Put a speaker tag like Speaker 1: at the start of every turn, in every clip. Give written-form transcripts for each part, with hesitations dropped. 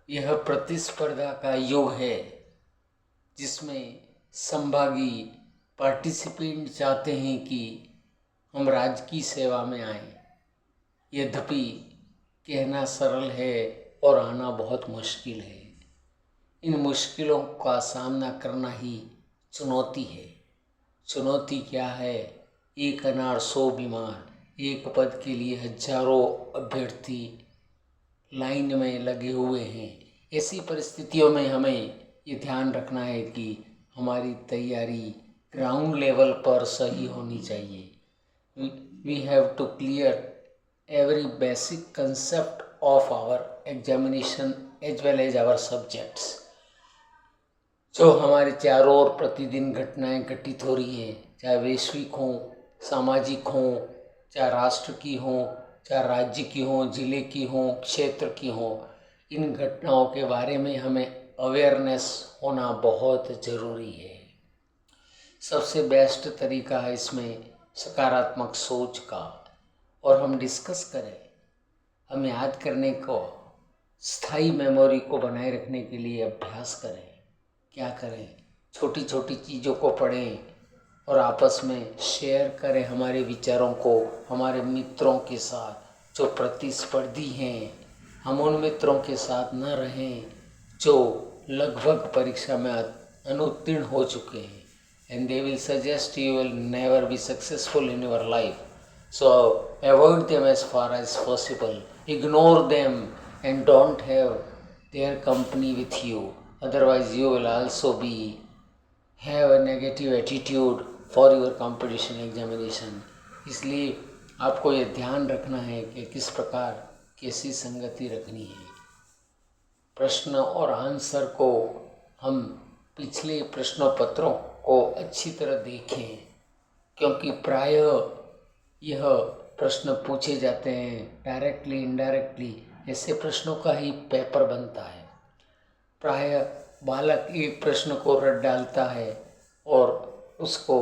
Speaker 1: यह प्रतिस्पर्धा का युग है जिसमें संभागी पार्टिसिपेंट चाहते हैं कि हम राज्य की सेवा में आएं। यद्यपि कहना सरल है और आना बहुत मुश्किल है। इन मुश्किलों का सामना करना ही चुनौती है। चुनौती क्या है? एक अनार 100 बीमार, एक पद के लिए हजारों अभ्यर्थी लाइन में लगे हुए हैं। ऐसी परिस्थितियों में हमें ये ध्यान रखना है कि हमारी तैयारी ग्राउंड लेवल पर सही होनी चाहिए। We have to clear every basic concept of our examination as well as our subjects। जो हमारे चारों ओर प्रतिदिन घटनाएं घटित हो रही हैं, चाहे वैश्विक हों, सामाजिक हों, चाहे राष्ट्र की हों, चाहे राज्य की हों, जिले की हों, क्षेत्र की हों, इन घटनाओं के बारे में हमें अवेयरनेस होना बहुत ज़रूरी है। सबसे बेस्ट तरीका है इसमें सकारात्मक सोच का, और हम डिस्कस करें। हम याद करने को, स्थायी मेमोरी को बनाए रखने के लिए अभ्यास करें। क्या करें? छोटी छोटी चीज़ों को पढ़ें और आपस में शेयर करें हमारे विचारों को हमारे मित्रों के साथ जो प्रतिस्पर्धी हैं। हम उन मित्रों के साथ न रहें जो लगभग परीक्षा में अनुत्तीर्ण हो चुके हैं। And they will suggest you will never be successful in your life. So avoid them as far as possible. Ignore them and don't have their company with you. Otherwise you will also have a negative attitude for your competition examination. इसलिए आपको ये ध्यान रखना है कि किस प्रकार कैसी संगति रखनी है। प्रश्न और आंसर को हम पिछले प्रश्नों पत्रों को अच्छी तरह देखें, क्योंकि प्रायः यह प्रश्न पूछे जाते हैं डायरेक्टली इनडायरेक्टली। ऐसे प्रश्नों का ही पेपर बनता है। प्रायः बालक एक प्रश्न को रट डालता है और उसको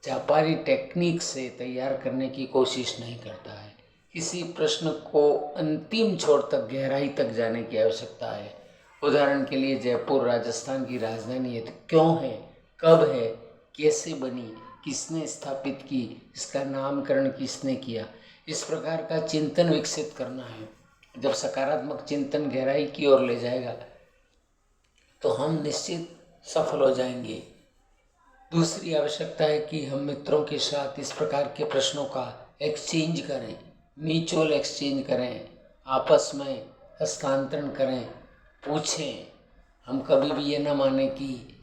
Speaker 1: व्यापारी टेक्निक से तैयार करने की कोशिश नहीं करता है। किसी प्रश्न को अंतिम छोर तक, गहराई तक जाने की आवश्यकता है। उदाहरण के लिए जयपुर राजस्थान की राजधानी है, तो क्यों है, कब है, कैसे बनी, किसने स्थापित की, इसका नामकरण किसने किया, इस प्रकार का चिंतन विकसित करना है। जब सकारात्मक चिंतन गहराई की ओर ले जाएगा तो हम निश्चित सफल हो जाएंगे। दूसरी आवश्यकता है कि हम मित्रों के साथ इस प्रकार के प्रश्नों का एक्सचेंज करें, म्यूचुअल एक्सचेंज करें, आपस में हस्तांतरण करें, पूछें। हम कभी भी ये ना माने कि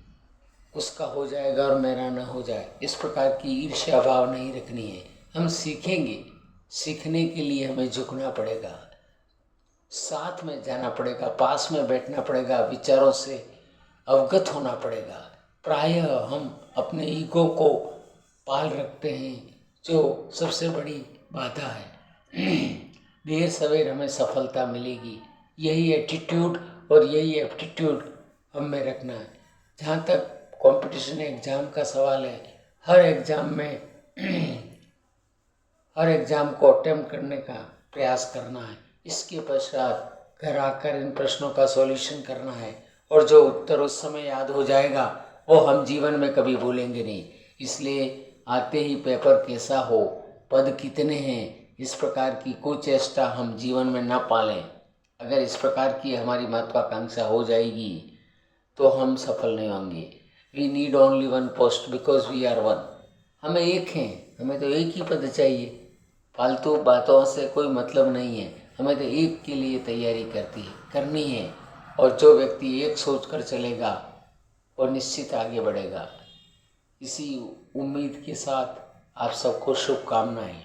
Speaker 1: उसका हो जाएगा और मेरा ना हो जाए। इस प्रकार की ईर्ष्या भाव नहीं रखनी है। हम सीखेंगे, सीखने के लिए हमें झुकना पड़ेगा, साथ में जाना पड़ेगा, पास में बैठना पड़ेगा, विचारों से अवगत होना पड़ेगा। प्रायः हम अपने ईगो को पाल रखते हैं, जो सबसे बड़ी बाधा है। देर सवेर हमें सफलता मिलेगी, यही एटीट्यूड और यही एप्टीट्यूड हम में रखना है। जहाँ तक कंपटीशन एग्ज़ाम का सवाल है, हर एग्ज़ाम को अटेम्प्ट करने का प्रयास करना है। इसके पश्चात घर आकर इन प्रश्नों का सॉल्यूशन करना है, और जो उत्तर उस समय याद हो जाएगा वो हम जीवन में कभी भूलेंगे नहीं। इसलिए आते ही पेपर कैसा हो, पद कितने हैं, इस प्रकार की कुचेष्टा हम जीवन में ना पालें। अगर इस प्रकार की हमारी महत्वाकांक्षा हो जाएगी तो हम सफल नहीं होंगे। We need only one post because we are one। हमें एक हैं, हमें तो एक ही पद चाहिए। फालतू बातों से कोई मतलब नहीं है। हमें तो एक के लिए तैयारी करनी है, और जो व्यक्ति एक सोच कर चलेगा वो निश्चित आगे बढ़ेगा। इसी उम्मीद के साथ आप सबको शुभकामनाएं।